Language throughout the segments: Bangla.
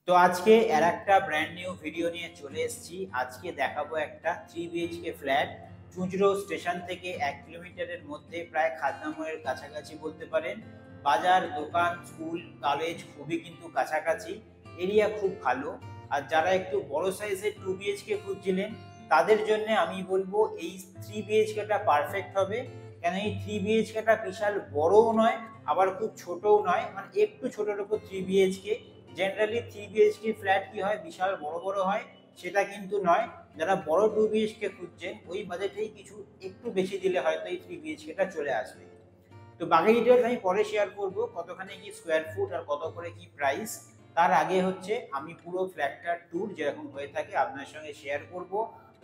তো আজকে আর একটা ব্র্যান্ড নিউ ভিডিও নিয়ে চলে এসেছি। আজকে দেখাবো একটা 3 BHK ফ্ল্যাট চুঁচুড়া স্টেশন থেকে 1 কিলোমিটারের মধ্যে, প্রায় খাদ্দাময়ের কাছাকাছি বলতে পারেন। বাজার, দোকান, স্কুল, কলেজ খুবই কিন্তু কাছাকাছি, এরিয়া খুব ভালো। আর যারা একটু বড় সাইজের 2 BHK খুঁজছিলেন তাদের জন্য আমি বলবো এই 3 BHKটা পারফেক্ট হবে। কেন এই 3 BHKটা বিশাল বড়ও নয়, আবার খুব ছোটও নয়, মানে একটু ছোটোর উপর 3 BHK। জেনারেলি 3 BHK ফ্ল্যাট কি হয়, বিশাল বড় বড় হয়, সেটা কিন্তু নয়। যারা বড় 2 BHK খুঁজছেন ওই বাজেটেই কিছু একটু বেশি দিলে হয়তো এই 3 BHKটা চলে আসবে। তো বাকি ডিটেলস আমি পরে শেয়ার করব, কতখানি কি স্কোয়ার ফুট আর কত করে কি প্রাইস। তার আগে হচ্ছে আমি পুরো ফ্ল্যাটটার ট্যুর যেরকম হয়ে থাকে আপনার সঙ্গে শেয়ার করব।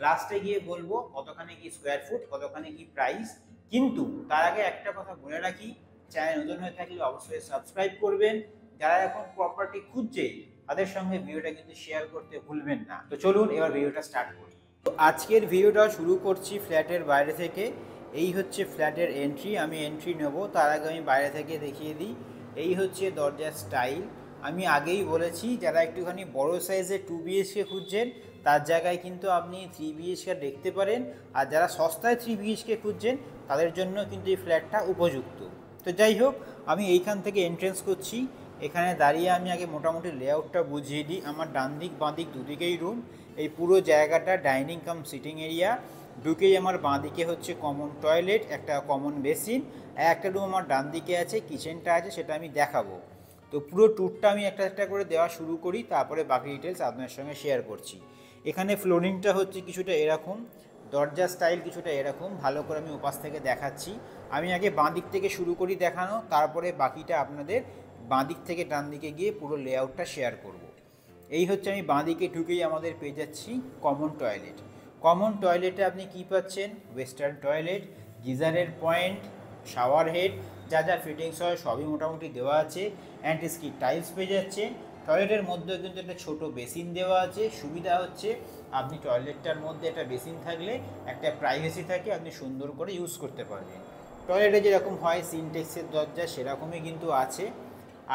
লাস্টে গিয়ে বলবো কতখানি কি স্কোয়ার ফুট, কতখানি কি প্রাইস। কিন্তু তার আগে একটা কথা বলে রাখি, চ্যানেল নতুন হয়ে থাকলে অবশ্যই সাবস্ক্রাইব করবেন। যারা এখন প্রপার্টি খুঁজছে তাদের সঙ্গে ভিডিওটা কিন্তু শেয়ার করতে ভুলবেন না। তো চলুন এবার ভিডিওটা স্টার্ট করি। তো আজকের ভিডিওটা শুরু করছি ফ্ল্যাটের বাইরে থেকে। এই হচ্ছে ফ্ল্যাটের এন্ট্রি, আমি এন্ট্রি নেব তার আগে আমি বাইরে থেকে দেখিয়ে দিই। এই হচ্ছে দরজার স্টাইল। আমি আগেই বলেছি যারা একটুখানি বড় সাইজের 2 BHK খুঁজছেন তার জায়গায় কিন্তু আপনি 3 BHK দেখতে পারেন। আর যারা সস্তায় 3 BHK খুঁজছেন তাদের জন্য কিন্তু এই ফ্ল্যাটটা উপযুক্ত। তো যাই হোক, আমি এইখান থেকে এন্ট্রেন্স করছি। এখানে দাঁড়িয়ে আমি আগে মোটামুটি লেআউটটা বুঝিয়ে দিই। আমার ডান দিক বাঁ দিক দুদিকেই রুম। এই পুরো জায়গাটা ডাইনিং কাম সিটিং এরিয়া। ঢুকেই আমার বাঁ দিকে হচ্ছে কমন টয়লেট, একটা কমন বেসিন, একটা রুম আমার ডান দিকে আছে, কিচেনটা আছে, সেটা আমি দেখাবো। তো পুরো ট্যুরটা আমি একটা একটা করে দেওয়া শুরু করি, তারপরে বাকি ডিটেলস আপনার সঙ্গে শেয়ার করছি। এখানে ফ্লোরিংটা হচ্ছে কিছুটা এরকম, দরজা স্টাইল কিছুটা এরকম। ভালো করে আমি ওপাশ থেকে দেখাচ্ছি। আমি আগে বাঁ দিক থেকে শুরু করি দেখানো, তারপরে বাকিটা আপনাদের বাঁ দিক থেকে ডান দিকে গিয়ে পুরো লেআউটটা শেয়ার করব। এই হচ্ছে আমি বাঁ দিকে ঢুকেই আমাদের পেয়ে যাচ্ছি কমন টয়লেট। কমন টয়লেটে আপনি কি পাচ্ছেন, ওয়েস্টার্ন টয়লেট, গিজারের পয়েন্ট, শাওয়ার হেড, যা যা ফিটিংস হয় সবই মোটামুটি দেওয়া আছে। অ্যান্টিস্কিড টাইলস পেয়ে যাচ্ছেন। টয়লেটের মধ্যে কিন্তু একটা ছোট বেসিন দেওয়া আছে। সুবিধা হচ্ছে আপনি টয়লেটটার মধ্যে একটা বেসিন থাকলে একটা প্রাইভেসি থাকে, আপনি সুন্দর করে ইউজ করতে পারবেন। টয়লেটে যেরকম হয় সিনটেক্সের দরজা সেরকমই কিন্তু আছে।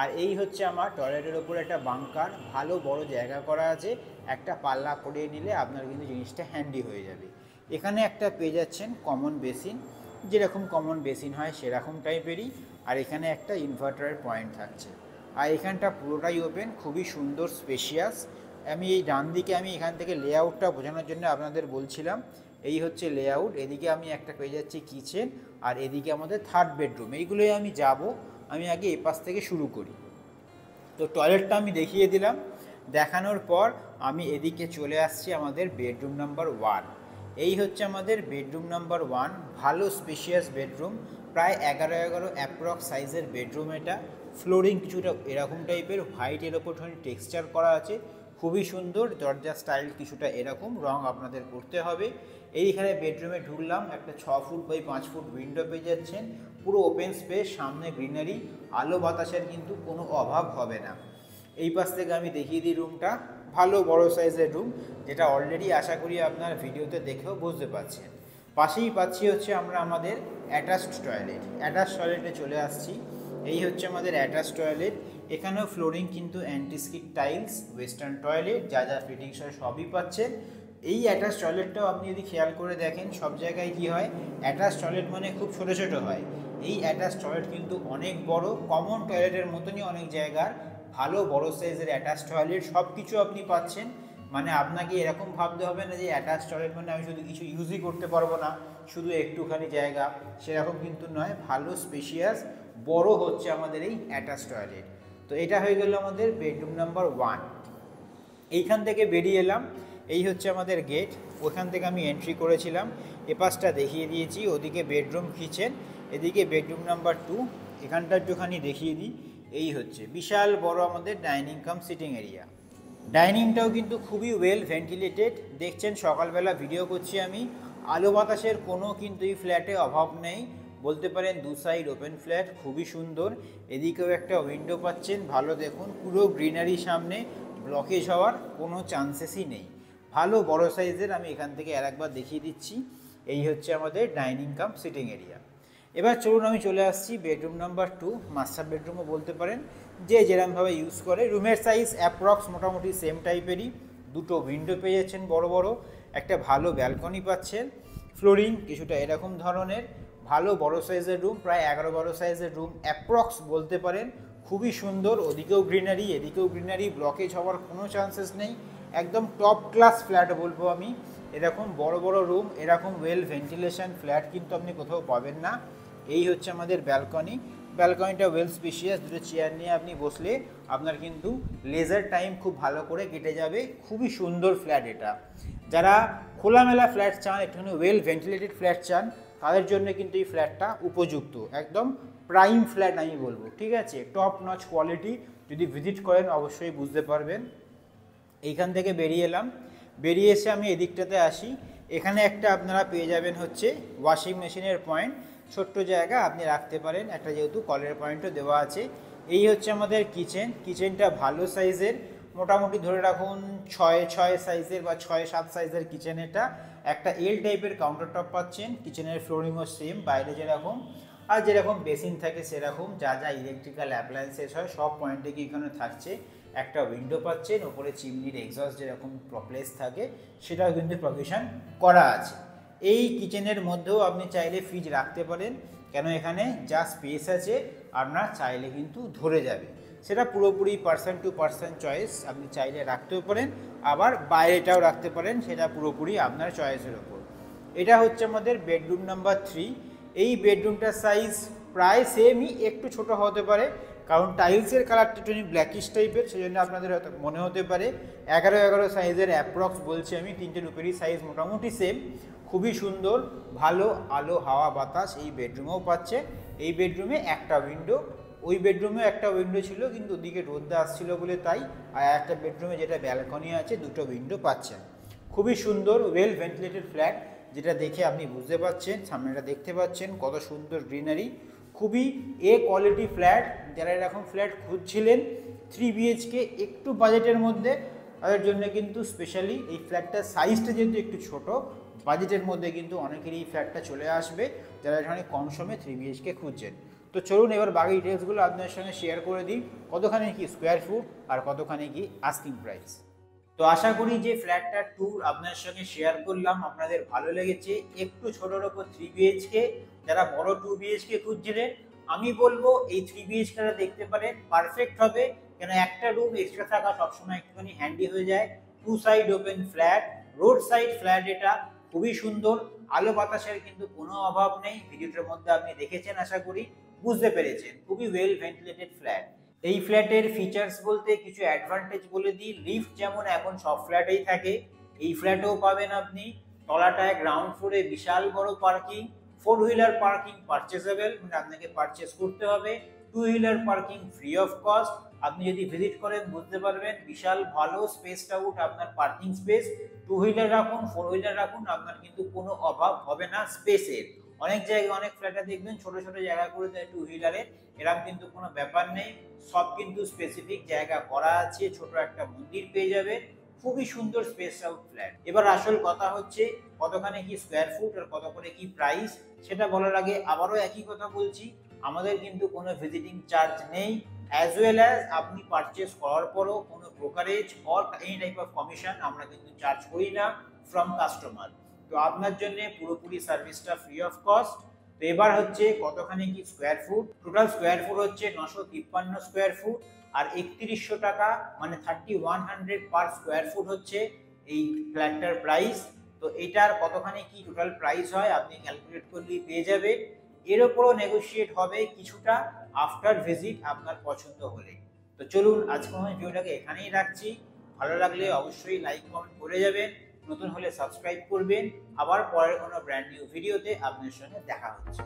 আর এই হচ্ছে আমার টয়লেটের ওপর একটা বাঙ্কার, ভালো বড় জায়গা করা আছে। একটা পাল্লা করিয়ে নিলে আপনার কিন্তু জিনিসটা হ্যান্ডি হয়ে যাবে। এখানে একটা পেয়ে যাচ্ছেন কমন বেসিন, যেরকম কমন বেসিন হয় সেরকম টাইপেরই। আর এখানে একটা ইনভার্টারের পয়েন্ট থাকছে। আর এখানটা পুরোটাই ওপেন, খুবই সুন্দর স্পেশিয়াস। আমি এই ডান দিকে আমি এখান থেকে লেআউটটা বোঝানোর জন্য আপনাদের বলছিলাম। এই হচ্ছে লেআউট। এদিকে আমি একটা পেয়ে যাচ্ছি কিচেন, আর এদিকে আমাদের থার্ড বেডরুম। এইগুলোই আমি যাব। আমি আগে এই পাশ থেকে শুরু করি। তো টয়লেটটা আমি দেখিয়ে দিলাম। দেখানোর পর আমি এদিকে চলে আসছি আমাদের বেডরুম নাম্বার 1। এই হচ্ছে আমাদের বেডরুম নাম্বার 1। ভালো স্পেশিয়াস বেডরুম, প্রায় 11x11 অ্যাপ্রক্স সাইজের বেডরুম এটা। ফ্লোরিং কিছুটা এরকম টাইপের, হোয়াইটের ওপর টেক্সচার করা আছে, খুবই সুন্দর। দরজা স্টাইল কিছুটা এরকম, রং আপনাদের করতে হবে। এইখানে বেডরুমে ঢুকলাম, একটা 6 ফুট বাই 5 ফুট উইন্ডো পেয়ে যাচ্ছেন। পুরো ওপেন স্পেস, সামনে গ্রিনারি, আলো বাতাসের কিন্তু কোনো অভাব হবে না। এই পাশ থেকে আমি দেখিয়ে দিই রুমটা। ভালো বড় সাইজের রুম, যেটা অলরেডি আশা করি আপনার ভিডিওতে দেখেও বুঝতে পারছেন। পাশেই পাচ্ছি হচ্ছে আমরা আমাদের অ্যাটাচড টয়লেট। অ্যাটাচড টয়লেটে চলে আসছি। এই হচ্ছে আমাদের অ্যাটাচড টয়লেট। এখানেও ফ্লোরিং কিন্তু অ্যান্টিস্কিড টাইলস, ওয়েস্টার্ন টয়লেট, যা যা ফিটিংস হয় সবই পাচ্ছেন। এই অ্যাটাচ টয়লেটটাও আপনি যদি খেয়াল করে দেখেন, সব জায়গায় কি হয়, অ্যাটাচ টয়লেট মানে খুব ছোটো ছোটো হয়। এই অ্যাটাচ টয়লেট কিন্তু অনেক বড়, কমন টয়লেটের মতনই অনেক জায়গার ভালো বড় সাইজের অ্যাটাচ টয়লেট। সব কিছু আপনি পাচ্ছেন। মানে আপনাকে এরকম ভাবতে হবে না যে অ্যাটাচ টয়লেট মানে আমি শুধু কিছু ইউজই করতে পারবো না, শুধু একটুখানি জায়গা, সেরকম কিন্তু নয়। ভালো স্পেশিয়াস বড় হচ্ছে আমাদের এই অ্যাটাচ টয়লেট। তো এটা হয়ে গেল আমাদের বেডরুম নাম্বার 1। এইখান থেকে বেরিয়ে এলাম। এই হচ্ছে আমাদের গেট, ওখান থেকে আমি এন্ট্রি করেছিলাম। এপাশটা দেখিয়ে দিয়েছি, ওদিকে বেডরুম কিচেন, এদিকে বেডরুম নাম্বার 2। এখানটা একটুখানি দেখিয়ে দিই। এই হচ্ছে বিশাল বড় আমাদের ডাইনিং কাম সিটিং এরিয়া। ডাইনিংটাও কিন্তু খুবই ওয়েল ভেন্টিলেটেড। দেখছেন সকালবেলা ভিডিও করছি আমি, আলো বাতাসের কোনো কিন্তু এই ফ্ল্যাটে অভাব নেই। বলতে পারেন 2 সাইড ওপেন ফ্ল্যাট, খুবই সুন্দর। এদিকেও একটা উইন্ডো পাচ্ছেন, ভালো দেখুন, পুরো গ্রিনারি সামনে, ব্লকেজ হওয়ার কোনো চান্সেসই নেই। ভালো বড় সাইজের। আমি এখান থেকে আরেকবার দেখিয়ে দিচ্ছি। এই হচ্ছে আমাদের ডাইনিং কাম সিটিং এরিয়া। এবার চলুন আমি চলে আসছি বেডরুম নাম্বার 2, মাস্টার বেডরুমও বলতে পারেন, যে যেরকমভাবে ইউজ করে। রুমের সাইজ অ্যাপ্রক্স মোটামুটি সেম টাইপেরই, দুটো উইন্ডো পেয়ে যাচ্ছেন বড় বড়, একটা ভালো ব্যালকনি পাচ্ছেন, ফ্লোরিং কিছুটা এরকম ধরনের, ভালো বড় সাইজের রুম, প্রায় 11-12 সাইজের রুম অ্যাপ্রক্স বলতে পারেন। খুবই সুন্দর, ওদিকেও গ্রিনারি এদিকেও গ্রিনারি, ব্লকেজ হওয়ার কোনো চান্সেস নেই, একদম টপ ক্লাস ফ্ল্যাট বলবো আমি। এরকম বড় বড় রুম, এরকম ওয়েল ভেন্টিলেশন ফ্ল্যাট কিন্তু আপনি কোথাও পাবেন না। এই হচ্ছে আমাদের ব্যালকনি। ব্যালকনিটা ওয়েল স্পেশিয়াস, দুটো চেয়ার নিয়ে আপনি বসলে আপনার কিন্তু লেজার টাইম খুব ভালো করে কেটে যাবে। খুবই সুন্দর ফ্ল্যাট এটা। যারা খোলামেলা ফ্ল্যাট চান, একটুখানি ওয়েল ভেন্টিলেটেড ফ্ল্যাট চান, তাদের জন্য কিন্তু এই ফ্ল্যাটটা উপযুক্ত, একদম প্রাইম ফ্ল্যাট আমি বলবো, ঠিক আছে। টপ নচ কোয়ালিটি, যদি ভিজিট করেন অবশ্যই বুঝতে পারবেন। এইখান থেকে বেরিয়ে এলাম, বেরিয়ে এসে আমি এদিকটাতে আসি। এখানে একটা আপনারা পেয়ে যাবেন হচ্ছে ওয়াশিং মেশিনের পয়েন্ট, ছোট্ট জায়গা আপনি রাখতে পারেন একটা, যেহেতু কলের পয়েন্টও দেওয়া আছে। এই হচ্ছে আমাদের কিচেন। কিচেনটা ভালো সাইজের, মোটামুটি ধরে রাখুন 6-6 সাইজের বা 6-7 সাইজের কিচেন এটা। একটা এল টাইপের কাউন্টার টপ পাচ্ছেন, কিচেনের ফ্লোরিংও সেম, বাইরে যেরকম আর যেরকম বেসিন থাকে সেরকম, যা যা ইলেকট্রিক্যাল অ্যাপ্লায়েন্সেস হয় সব পয়েন্টে কি এখানে থাকছে। একটা উইন্ডো পাচ্ছেন, ওপরে চিমনির এক্সস্ট যেরকম প্লেস থাকে সেটাও কিন্তু প্রভিশন করা আছে। এই কিচেনের মধ্যেও আপনি চাইলে ফ্রিজ রাখতে পারেন, কেন এখানে যা স্পেস আছে আপনার চাইলে কিন্তু ধরে যাবে। সেটা পুরোপুরি পার্সন টু পার্সন চয়েস, আপনি চাইলে রাখতেও পারেন, আবার বাইরেটাও রাখতে পারেন, সেটা পুরোপুরি আপনার চয়েসের ওপর। এটা হচ্ছে আমাদের বেডরুম নাম্বার 3। এই বেডরুমটার সাইজ প্রায় সেমই, একটু ছোট হতে পারে, কারণ টাইলসের কালারটা একটু ব্ল্যাকিশ টাইপের, সেই জন্য আপনাদের হয়তো মনে হতে পারে। 11-11 সাইজের অ্যাপ্রক্স বলছি আমি, তিনটের উপরই সাইজ মোটামুটি সেম। খুবই সুন্দর, ভালো আলো হাওয়া বাতাস এই বেডরুমেও পাচ্ছে। এই বেডরুমে একটা উইন্ডো, ওই বেডরুমেও একটা উইন্ডো ছিল কিন্তু ওদিকে রোদটা আসছিল বলে তাই, আর একটা বেডরুমে যেটা ব্যালকনি আছে দুটো উইন্ডো পাচ্ছেন। খুবই সুন্দর ওয়েল ভেন্টিলেটেড ফ্ল্যাট, যেটা দেখে আপনি বুঝতে পারছেন, সামনেটা দেখতে পাচ্ছেন কত সুন্দর গ্রিনারি। খুবই এ কোয়ালিটি ফ্ল্যাট, যারা এরকম ফ্ল্যাট খুঁজছিলেন 3 BHK একটু বাজেটের মধ্যে, তাদের জন্য কিন্তু স্পেশালি এই ফ্ল্যাটটার সাইজটা যেহেতু একটু ছোট, বাজেটের মধ্যে কিন্তু অনেকেরই এই ফ্ল্যাটটা চলে আসবে যারা এখানে কম সময়ে 3 BHK খুঁজছেন। তো চলুন এবার বাকি ডিটেলসগুলো আপনাদের সঙ্গে শেয়ার করে দিই, কতখানি কি স্কোয়ার ফুট আর কতখানি কি আস্কিং প্রাইস। তো আশা করি যে ফ্ল্যাটটার ট্যুর আপনার সঙ্গে শেয়ার করলাম আপনাদের ভালো লেগেছে। একটু ছোটোর ওপর 3 BHK, যারা বড় 2 BHK খুঁজছিলেন আমি বলবো এই 3 BHKটা দেখতে পারেন, পারফেক্ট হবে। কেন একটা রুম এক্সট্রা থাকা সবসময় একটুখানি হ্যান্ডি হয়ে যায়। 2 side open flat, road side flat, এটা খুবই সুন্দর, আলো বাতাসের কিন্তু কোনো অভাব নেই। ভিডিওটার মধ্যে আপনি দেখেছেন, আশা করি বুঝতে পেরেছেন, খুবই ওয়েল ভেন্টিলেটেড ফ্ল্যাট। এই ফ্ল্যাটের ফিচার্স বলতে কিছু অ্যাডভান্টেজ বলে দিই। লিফট যেমন এখন সব ফ্ল্যাটেই থাকে, এই ফ্ল্যাটেও পাবেন আপনি। তলাটায় গ্রাউন্ড ফ্লোরে বিশাল বড় পার্কিং, 4 হুইলার পার্কিং পারচেসেবল, মানে আপনাকে পারচেস করতে হবে। 2 wheeler parking free of cost. আপনি যদি ভিজিট করেন বুঝতে পারবেন, বিশাল ভালো স্পেস আউট আপনার পার্কিং স্পেস। 2 হুইলার রাখুন, 4 হুইলার রাখুন, আপনার কিন্তু কোনো অভাব হবে না স্পেসের। অনেক জায়গায় অনেক ফ্ল্যাটে দেখবেন ছোট ছোট জায়গা করে দেয় 2 হুইলারের, এরকম কিন্তু কোনো ব্যাপার নেই, সব কিন্তু স্পেসিফিক জায়গা করা আছে। ছোট একটা মন্দির পেয়ে যাবে, খুবই সুন্দর স্পেস আউট ফ্ল্যাট। এবার আসল কথা হচ্ছে কতখানি কি স্কোয়ার ফুট আর কত করে কি প্রাইস, সেটা বলার আগে আবারও একই কথা বলছি, আমাদের কিন্তু কোনো ভিজিটিং চার্জ নেই, অ্যাজ ওয়েল অ্যাজ আপনি পারচেস করার পরও কোনো brokerage or any type of commission আমরা কিন্তু চার্জ করি না ফ্রম কাস্টমার। তো আপনার জন্য পুরোপুরি সার্ভিসটা ফ্রি অফ কস্ট। তো এবার হচ্ছে কতখানি কি square foot, total square foot হচ্ছে 953 স্কোয়ার ফুট, আর 3100 টাকা মানে 3100 পার স্কোয়ার ফুট হচ্ছে এই ফ্ল্যাটটার প্রাইস। তো এটার কতখানি কি টোটাল প্রাইস হয় আপনি ক্যালকুলেট করলেই পেয়ে যাবে। এর ওপরও নেগোশিয়েট হবে কিছুটা আফটার ভিজিট আপনার পছন্দ হলে। তো চলুন আজকে আমি ভিডিওটাকে এখানেই রাখছি, ভালো লাগলে অবশ্যই লাইক কমেন্ট করে যাবেন, নতুন হলে সাবস্ক্রাইব করবেন। আবার পরের কোনো ব্র্যান্ড নিউ ভিডিওতে আপনার সঙ্গে দেখা হচ্ছে।